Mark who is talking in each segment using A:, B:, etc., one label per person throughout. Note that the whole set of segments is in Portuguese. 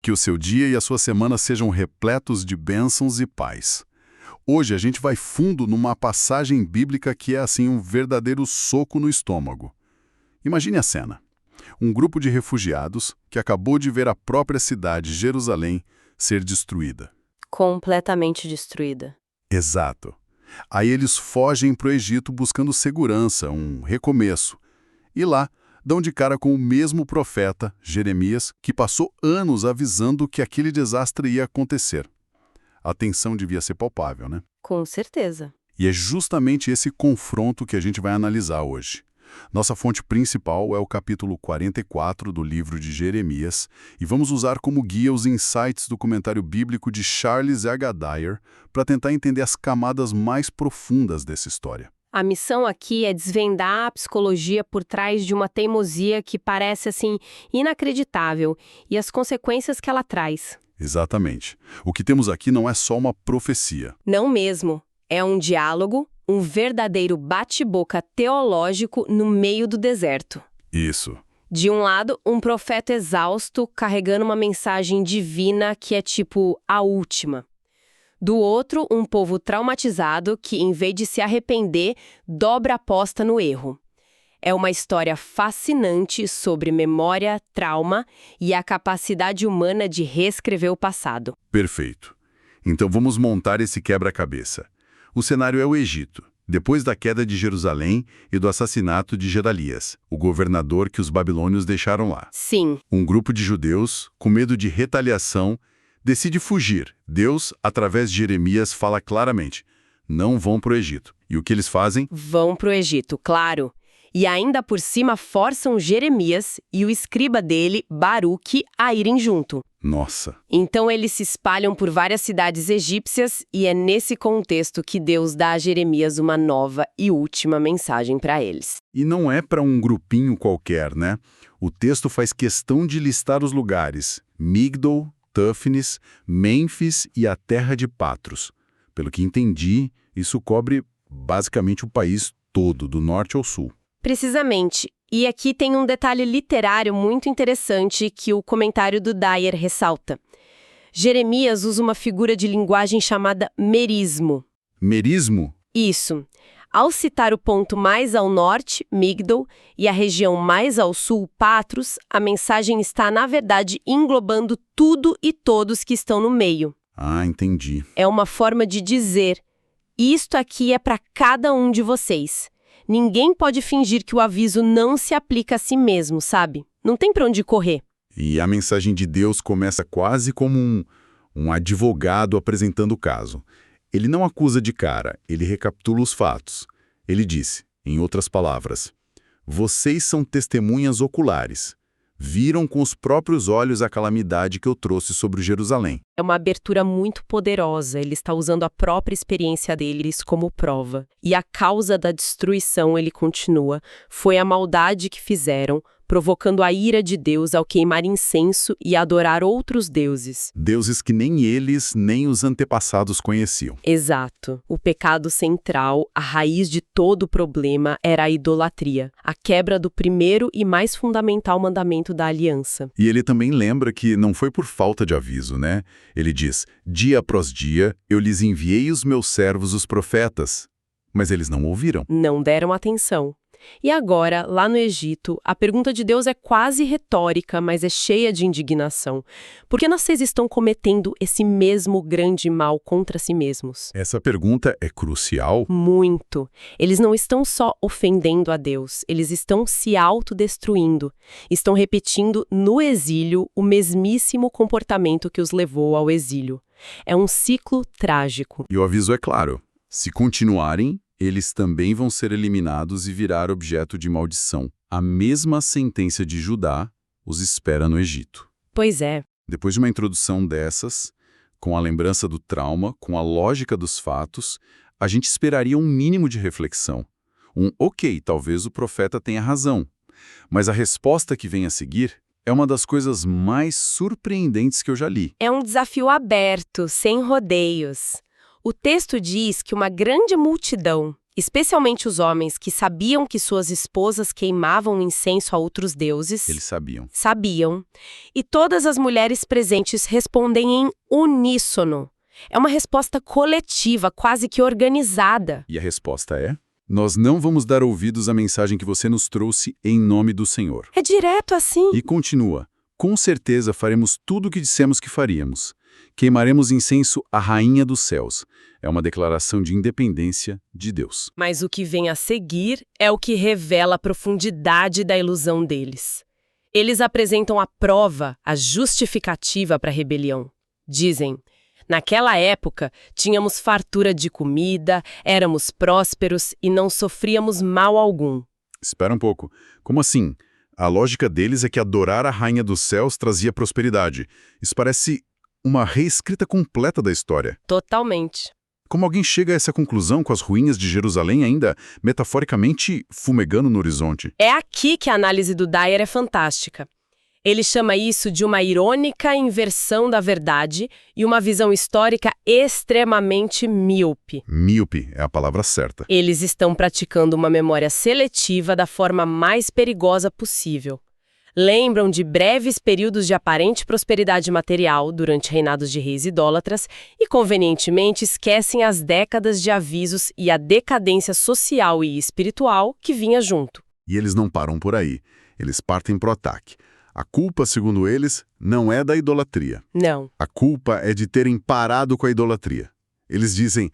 A: que o seu dia e a sua semana sejam repletos de bênçãos e paz. Hoje a gente vai fundo numa passagem bíblica que é assim um verdadeiro soco no estômago. Imagine a cena. Um grupo de refugiados que acabou de ver a própria cidade, Jerusalém, ser destruída.
B: Completamente destruída.
A: Exato. Aí eles fogem para o Egito buscando segurança, um recomeço. E lá, dão de cara com o mesmo profeta, Jeremias, que passou anos avisando que aquele desastre ia acontecer. A tensão devia ser palpável, né?
B: Com certeza.
A: E é justamente esse confronto que a gente vai analisar hoje. Nossa fonte principal é o capítulo 44 do livro de Jeremias, e vamos usar como guia os insights do comentário bíblico de Charles H. Dyer para tentar entender as camadas mais profundas dessa história.
B: A missão aqui é desvendar a psicologia por trás de uma teimosia que parece, assim, inacreditável e as consequências que ela traz.
A: Exatamente. O que temos aqui não é só uma profecia.
B: Não mesmo. É um diálogo, um verdadeiro bate-boca teológico no meio do deserto.
A: Isso.
B: De um lado, um profeta exausto carregando uma mensagem divina que é tipo a última. Do outro, um povo traumatizado que, em vez de se arrepender, dobra a aposta no erro. É uma história fascinante sobre memória, trauma e a capacidade humana de reescrever o passado.
A: Perfeito. Então vamos montar esse quebra-cabeça. O cenário é o Egito, depois da queda de Jerusalém e do assassinato de Gedalias, o governador que os babilônios deixaram lá.
B: Sim.
A: Um grupo de judeus, com medo de retaliação, decide fugir. Deus, através de Jeremias, fala claramente: não vão para o Egito. E o que eles fazem?
B: Vão para o Egito, claro. E ainda por cima forçam Jeremias e o escriba dele, Baruque, a irem junto.
A: Nossa!
B: Então eles se espalham por várias cidades egípcias e é nesse contexto que Deus dá a Jeremias uma nova e última mensagem para eles.
A: E não é para um grupinho qualquer, né? O texto faz questão de listar os lugares: Migdol, Tâfnis, Mênfis e a terra de Patros. Pelo que entendi, isso cobre basicamente o país todo, do norte ao sul.
B: Precisamente. E aqui tem um detalhe literário muito interessante que o comentário do Dyer ressalta. Jeremias usa uma figura de linguagem chamada merismo.
A: Merismo?
B: Isso. Ao citar o ponto mais ao norte, Migdol, e a região mais ao sul, Patros, a mensagem está, na verdade, englobando tudo e todos que estão no meio.
A: Ah, entendi.
B: É uma forma de dizer: isto aqui é para cada um de vocês. Ninguém pode fingir que o aviso não se aplica a si mesmo, sabe? Não tem para onde correr.
A: E a mensagem de Deus começa quase como um advogado apresentando o caso. Ele não acusa de cara, ele recapitula os fatos. Ele disse, em outras palavras: vocês são testemunhas oculares. Viram com os próprios olhos a calamidade que eu trouxe sobre Jerusalém.
B: É uma abertura muito poderosa, ele está usando a própria experiência deles como prova. E a causa da destruição, ele continua, foi a maldade que fizeram, provocando a ira de Deus ao queimar incenso e adorar outros deuses.
A: Deuses que nem eles, nem os antepassados conheciam.
B: Exato. O pecado central, a raiz de todo o problema, era a idolatria, a quebra do primeiro e mais fundamental mandamento da aliança.
A: E ele também lembra que não foi por falta de aviso, né? Ele diz: dia após dia, eu lhes enviei os meus servos, os profetas. Mas eles não ouviram.
B: Não deram atenção. E agora, lá no Egito, a pergunta de Deus é quase retórica, mas é cheia de indignação. Por que vocês estão cometendo esse mesmo grande mal contra si mesmos?
A: Essa pergunta é crucial.
B: Muito. Eles não estão só ofendendo a Deus, eles estão se autodestruindo. Estão repetindo no exílio o mesmíssimo comportamento que os levou ao exílio. É um ciclo trágico.
A: E o aviso é claro: se continuarem, eles também vão ser eliminados e virar objeto de maldição. A mesma sentença de Judá os espera no Egito.
B: Pois é.
A: Depois de uma introdução dessas, com a lembrança do trauma, com a lógica dos fatos, a gente esperaria um mínimo de reflexão. Ok, talvez o profeta tenha razão. Mas a resposta que vem a seguir é uma das coisas mais surpreendentes que eu já li.
B: É um desafio aberto, sem rodeios. O texto diz que uma grande multidão, especialmente os homens que sabiam que suas esposas queimavam incenso a outros deuses.
A: Eles sabiam.
B: Sabiam. E todas as mulheres presentes respondem em uníssono. É uma resposta coletiva, quase que organizada.
A: E a resposta é: nós não vamos dar ouvidos à mensagem que você nos trouxe em nome do Senhor.
B: É direto assim.
A: E continua: com certeza faremos tudo o que dissemos que faríamos. Queimaremos incenso à Rainha dos Céus. É uma declaração de independência de Deus.
B: Mas o que vem a seguir é o que revela a profundidade da ilusão deles. Eles apresentam a prova, a justificativa para a rebelião. Dizem: naquela época, tínhamos fartura de comida, éramos prósperos e não sofríamos mal algum.
A: Espera um pouco. Como assim? A lógica deles é que adorar a Rainha dos Céus trazia prosperidade. Isso parece uma reescrita completa da história.
B: Totalmente.
A: Como alguém chega a essa conclusão com as ruínas de Jerusalém ainda, metaforicamente, fumegando no horizonte?
B: É aqui que a análise do Dyer é fantástica. Ele chama isso de uma irônica inversão da verdade e uma visão histórica extremamente míope.
A: Míope é a palavra certa.
B: Eles estão praticando uma memória seletiva da forma mais perigosa possível. Lembram de breves períodos de aparente prosperidade material durante reinados de reis idólatras e, convenientemente, esquecem as décadas de avisos e a decadência social e espiritual que vinha junto.
A: E eles não param por aí. Eles partem para o ataque. A culpa, segundo eles, não é da idolatria.
B: Não.
A: A culpa é de terem parado com a idolatria. Eles dizem: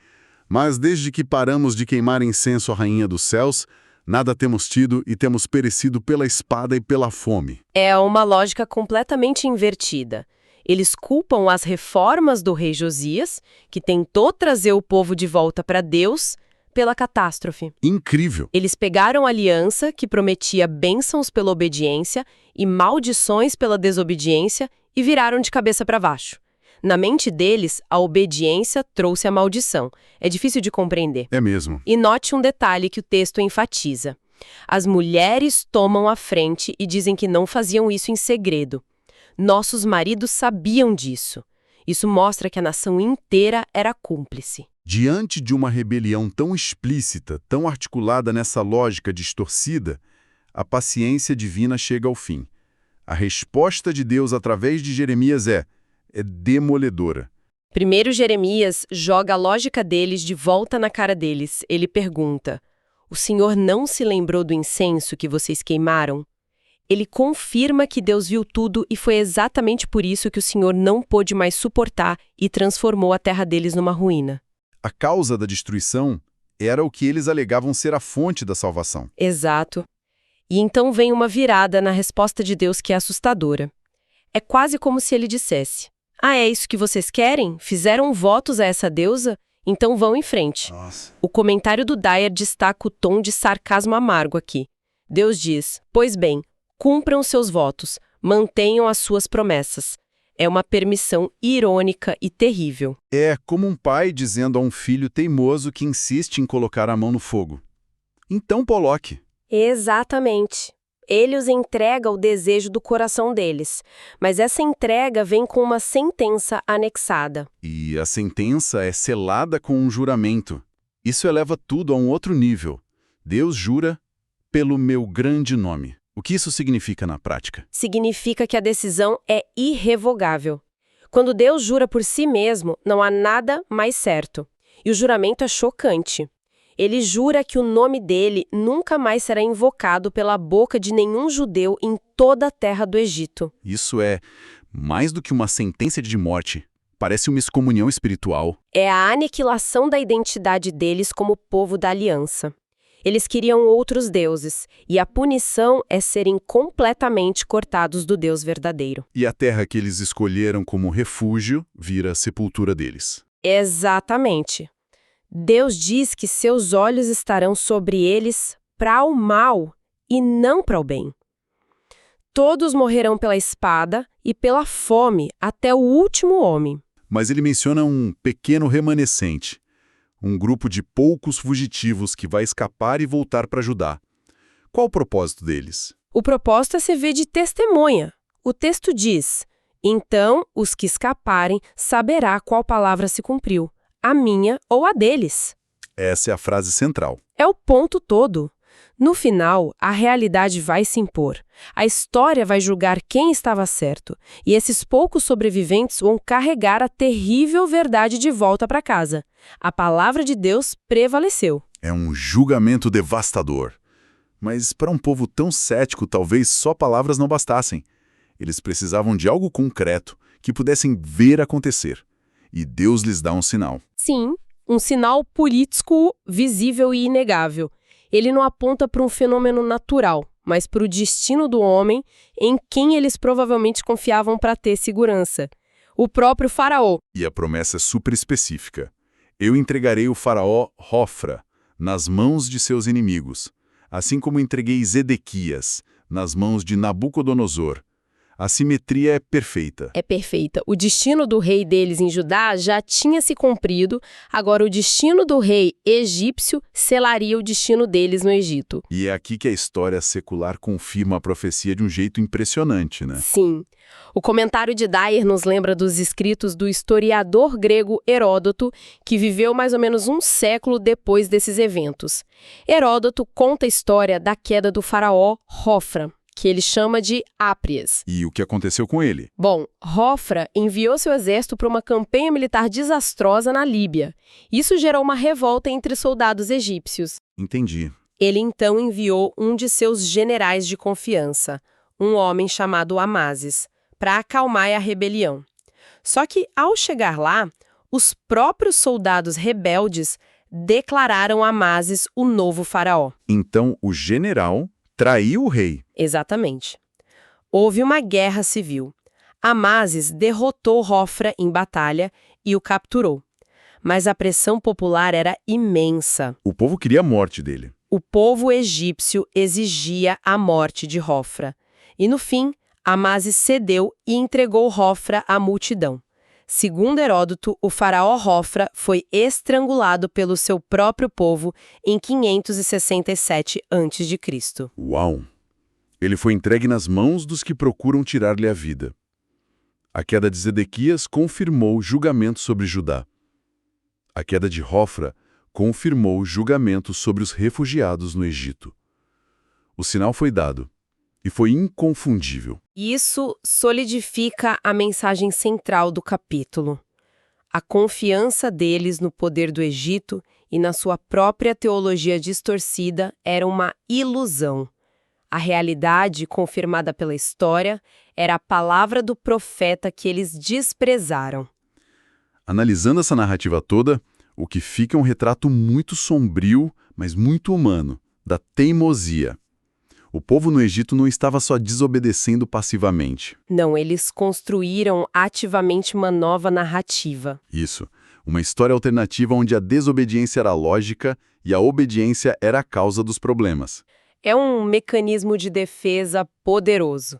A: mas desde que paramos de queimar incenso à Rainha dos Céus, nada temos tido e temos perecido pela espada e pela fome.
B: É uma lógica completamente invertida. Eles culpam as reformas do rei Josias, que tentou trazer o povo de volta para Deus, pela catástrofe.
A: Incrível!
B: Eles pegaram a aliança, que prometia bênçãos pela obediência e maldições pela desobediência, e viraram de cabeça para baixo. Na mente deles, a obediência trouxe a maldição. É difícil de compreender.
A: É mesmo.
B: E note um detalhe que o texto enfatiza. As mulheres tomam a frente e dizem que não faziam isso em segredo. Nossos maridos sabiam disso. Isso mostra que a nação inteira era cúmplice.
A: Diante de uma rebelião tão explícita, tão articulada nessa lógica distorcida, a paciência divina chega ao fim. A resposta de Deus através de Jeremias é demoledora.
B: Primeiro, Jeremias joga a lógica deles de volta na cara deles. Ele pergunta: o Senhor não se lembrou do incenso que vocês queimaram? Ele confirma que Deus viu tudo e foi exatamente por isso que o Senhor não pôde mais suportar e transformou a terra deles numa ruína.
A: A causa da destruição era o que eles alegavam ser a fonte da salvação.
B: Exato. E então vem uma virada na resposta de Deus que é assustadora. É quase como se ele dissesse: ah, é isso que vocês querem? Fizeram votos a essa deusa? Então vão em frente.
A: Nossa.
B: O comentário do Dyer destaca o tom de sarcasmo amargo aqui. Deus diz: pois bem, cumpram seus votos, mantenham as suas promessas. É uma permissão irônica e terrível.
A: É como um pai dizendo a um filho teimoso que insiste em colocar a mão no fogo: então coloque.
B: Exatamente. Ele os entrega ao desejo do coração deles, mas essa entrega vem com uma sentença anexada.
A: E a sentença é selada com um juramento. Isso eleva tudo a um outro nível. Deus jura pelo meu grande nome. O que isso significa na prática?
B: Significa que a decisão é irrevogável. Quando Deus jura por si mesmo, não há nada mais certo. E o juramento é chocante. Ele jura que o nome dele nunca mais será invocado pela boca de nenhum judeu em toda a terra do Egito.
A: Isso é mais do que uma sentença de morte. Parece uma excomunhão espiritual.
B: É a aniquilação da identidade deles como povo da aliança. Eles queriam outros deuses, e a punição é serem completamente cortados do Deus verdadeiro.
A: E a terra que eles escolheram como refúgio vira a sepultura deles.
B: Exatamente. Deus diz que seus olhos estarão sobre eles para o mal e não para o bem. Todos morrerão pela espada e pela fome até o último homem.
A: Mas ele menciona um pequeno remanescente. Um grupo de poucos fugitivos que vai escapar e voltar para Judá. Qual o propósito deles?
B: O propósito é servir de testemunha. O texto diz: então os que escaparem saberá qual palavra se cumpriu, a minha ou a deles.
A: Essa é a frase central.
B: É o ponto todo. No final, a realidade vai se impor. A história vai julgar quem estava certo. E esses poucos sobreviventes vão carregar a terrível verdade de volta para casa. A palavra de Deus prevaleceu.
A: É um julgamento devastador. Mas para um povo tão cético, talvez só palavras não bastassem. Eles precisavam de algo concreto, que pudessem ver acontecer. E Deus lhes dá um sinal.
B: Sim, um sinal político visível e inegável. Ele não aponta para um fenômeno natural, mas para o destino do homem em quem eles provavelmente confiavam para ter segurança. O próprio faraó.
A: E a promessa é super específica. Eu entregarei o faraó Hofra nas mãos de seus inimigos, assim como entreguei Zedequias nas mãos de Nabucodonosor. A simetria é perfeita.
B: É perfeita. O destino do rei deles em Judá já tinha se cumprido, agora o destino do rei egípcio selaria o destino deles no Egito.
A: E é aqui que a história secular confirma a profecia de um jeito impressionante, né?
B: Sim. O comentário de Dyer nos lembra dos escritos do historiador grego Heródoto, que viveu mais ou menos um século depois desses eventos. Heródoto conta a história da queda do faraó Hofra, que ele chama de Áprias.
A: E o que aconteceu com ele?
B: Bom, Hofra enviou seu exército para uma campanha militar desastrosa na Líbia. Isso gerou uma revolta entre soldados egípcios.
A: Entendi.
B: Ele então enviou um de seus generais de confiança, um homem chamado Amasis, para acalmar a rebelião. Só que, ao chegar lá, os próprios soldados rebeldes declararam Amasis o novo faraó.
A: Então, o general traiu o rei.
B: Exatamente. Houve uma guerra civil. Amasis derrotou Hofra em batalha e o capturou. Mas a pressão popular era imensa.
A: O povo queria a morte dele.
B: O povo egípcio exigia a morte de Hofra. E no fim, Amasis cedeu e entregou Hofra à multidão. Segundo Heródoto, o faraó Hofra foi estrangulado pelo seu próprio povo em 567 a.C.
A: Uau! Ele foi entregue nas mãos dos que procuram tirar-lhe a vida. A queda de Zedequias confirmou o julgamento sobre Judá. A queda de Hofra confirmou o julgamento sobre os refugiados no Egito. O sinal foi dado. E foi inconfundível.
B: Isso solidifica a mensagem central do capítulo. A confiança deles no poder do Egito e na sua própria teologia distorcida era uma ilusão. A realidade, confirmada pela história, era a palavra do profeta que eles desprezaram.
A: Analisando essa narrativa toda, o que fica é um retrato muito sombrio, mas muito humano, da teimosia. O povo no Egito não estava só desobedecendo passivamente.
B: Não, eles construíram ativamente uma nova narrativa.
A: Isso, uma história alternativa onde a desobediência era lógica e a obediência era a causa dos problemas.
B: É um mecanismo de defesa poderoso.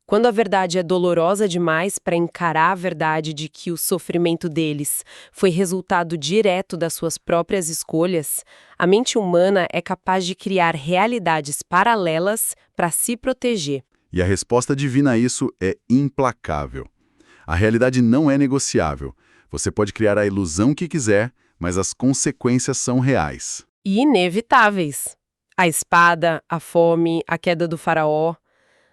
B: Quando a verdade é dolorosa demais para encarar a verdade de que o sofrimento deles foi resultado direto das suas próprias escolhas, a mente humana é capaz de criar realidades paralelas para se proteger.
A: E a resposta divina a isso é implacável. A realidade não é negociável. Você pode criar a ilusão que quiser, mas as consequências são reais.
B: E inevitáveis. A espada, a fome, a queda do faraó.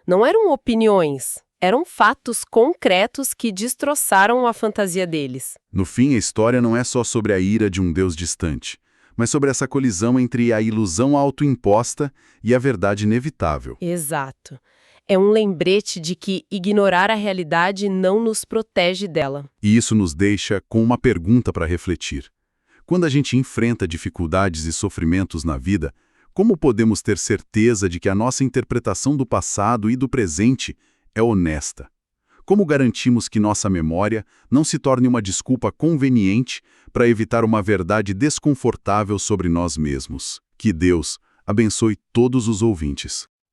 B: Não eram opiniões, eram fatos concretos que destroçaram a fantasia deles.
A: No fim, a história não é só sobre a ira de um Deus distante, mas sobre essa colisão entre a ilusão autoimposta e a verdade inevitável.
B: Exato. É um lembrete de que ignorar a realidade não nos protege dela.
A: E isso nos deixa com uma pergunta para refletir. Quando a gente enfrenta dificuldades e sofrimentos na vida, como podemos ter certeza de que a nossa interpretação do passado e do presente é honesta? Como garantimos que nossa memória não se torne uma desculpa conveniente para evitar uma verdade desconfortável sobre nós mesmos? Que Deus abençoe todos os ouvintes.